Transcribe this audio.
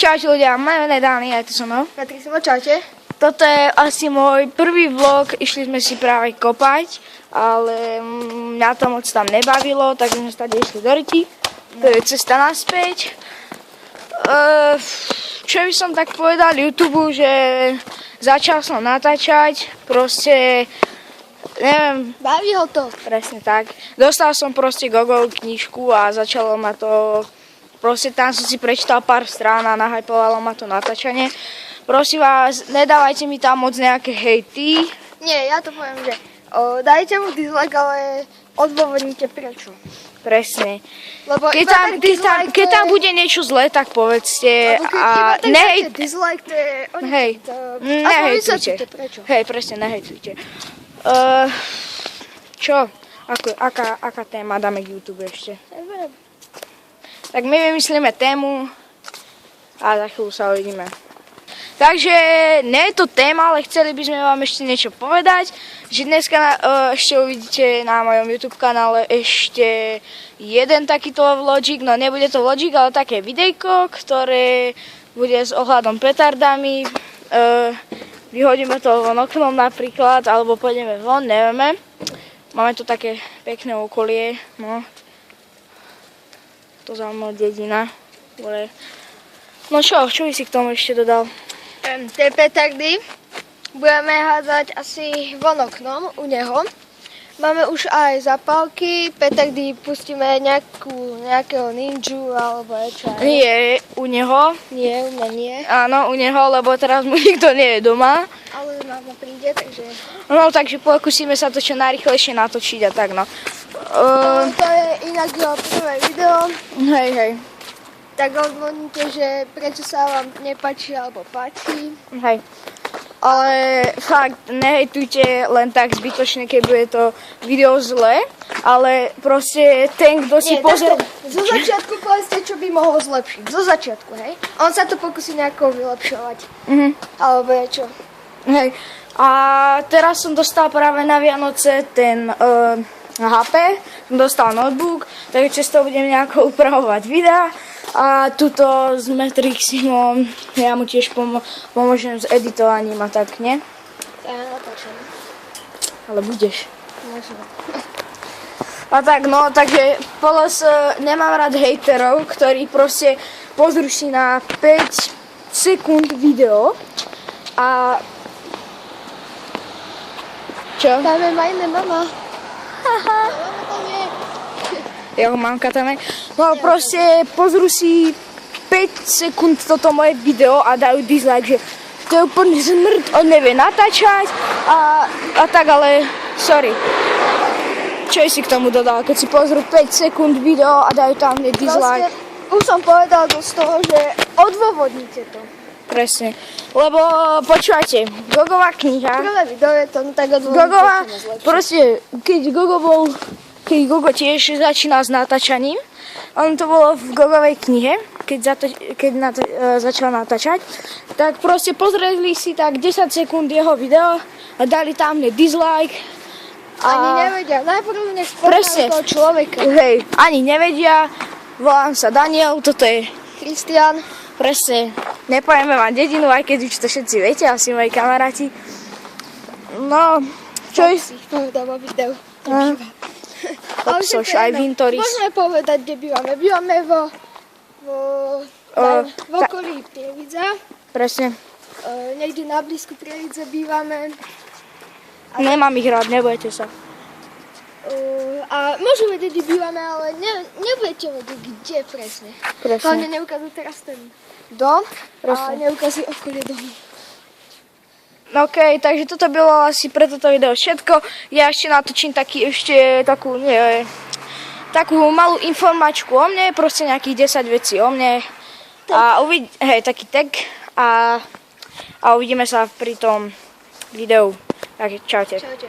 Čaute ľudia, moje meno je Dani, aj tu som mnou. Patricimo, čaute. Toto je asi môj prvý vlog, išli sme si práve kopať, ale mňa to moc tam nebavilo, takže sme stade išli do Riti. To je cesta naspäť. Čo by som tak povedal YouTube, že začal som natáčať, proste, neviem. Baví ho to. Presne tak. Dostal som proste Google knižku a začalo ma to. Proste tam som si prečítal pár strán a nahajpovalo ma to natáčanie. Prosím vás, nedávajte mi tam moc nejaké hejty. Nie, ja to poviem, že dajte mu dislike, ale odôvodnite prečo. Presne. Lebo Keď tam bude niečo zlé, tak povedzte. A nehejte dislike, to je... Hej, nehejtujte. Prečo. Hej, presne, nehejtujte. Čo? Aká téma dáme k YouTube ešte? Neviem. Tak my vymyslíme tému a za chvíľu sa uvidíme. Takže nie je to téma, ale chceli by sme vám ešte niečo povedať, že dneska ešte uvidíte na mojom YouTube kanále ešte jeden takýto vlogík, no nebude to vlogík, ale také videjko, ktoré bude s ohľadom petardami. Vyhodíme to von oknom napríklad, alebo pôjdeme von, nevieme. Máme tu také pekné okolie, no. To zaujímavá dedina. No čo by si k tomu ešte dodal? Tie petardy budeme hádzať asi von oknom u neho. Máme už aj zapálky, petardy pustíme nejakého ninju alebo čo. Nie, u neho. Nie, u mňa nie. Áno, u neho, lebo teraz mu nikto nie je doma. Ale máma príde, takže... No, takže pokúsime sa to čo najrýchlejšie natočiť a tak, no. To je inak jeho prvé video. Hej. Tak odvodnite, že prečo sa vám nepáči alebo páči. Hej. Ale fakt, nehejtujte len tak zbytočne, keď bude to video zlé, ale proste ten, kto si pozrie... Zo začiatku povedzte, čo by mohol zlepšiť. Zo začiatku, hej? On sa to pokusí nejako vylepšovať. Alebo čo. Hej. A teraz som dostal práve na Vianoce ten HP, som dostal notebook, takže často budem nejako upravovať videa. A tuto s Matriximom, ja mu tiež pomôžem s editovaním a tak, nie? Ja natáčam. Ale budeš. Možno. A tak, no, takže nemám rád hejterov, ktorí proste pozrú si na 5 sekúnd video a... Čo? Tam je majné mama. Haha. Mama tam je. Jeho mamka tam je. No proste pozrú si 5 sekúnd toto moje video a dajú dislike, že to je úplne zmrt, on nevie natáčať a tak, ale sorry. Čo si k tomu dodal, keď si pozrú 5 sekúnd video a dajú tam dislike? Už som povedal z toho, že odôvodnite to. Presne. Lebo počúvajte, Gogová kniha. Prvé video je to, no tak odôvodnite. Gogová, proste, keď Gogo tiež začínal s natáčaním, on to bolo v Gogovej knihe, keď začal natáčať, tak proste pozreli si tak 10 sekúnd jeho video a dali tam dislike. Ani nevedia, najprv nech spoznajú toho človeka. Hej, ani nevedia, volám sa Daniel, toto je Kristián. Presne, nepovieme vám dedinu, aj keď už to všetci viete, asi moji kamaráti. No, čo je... Si povedal o videu. Popsoš, aj Vintoris. Môžeme povedať, kde bývame. Bývame v okolí Prievidza. Presne. Niekde na blízku Prievidze bývame. Nemám ich rád, nebojte sa. A môžu vedieť, kde bývame, ale nebudete vedieť, kde presne. Hlavne neukazujú teraz ten dom a neukazujú okolie domu. OK, takže toto bylo asi pre toto video všetko. Ja ešte natočím takú malú informačku o mne, proste nejakých 10 vecí o mne. A taký tag a uvidíme sa pri tom videu. Takže čaute. Čaute.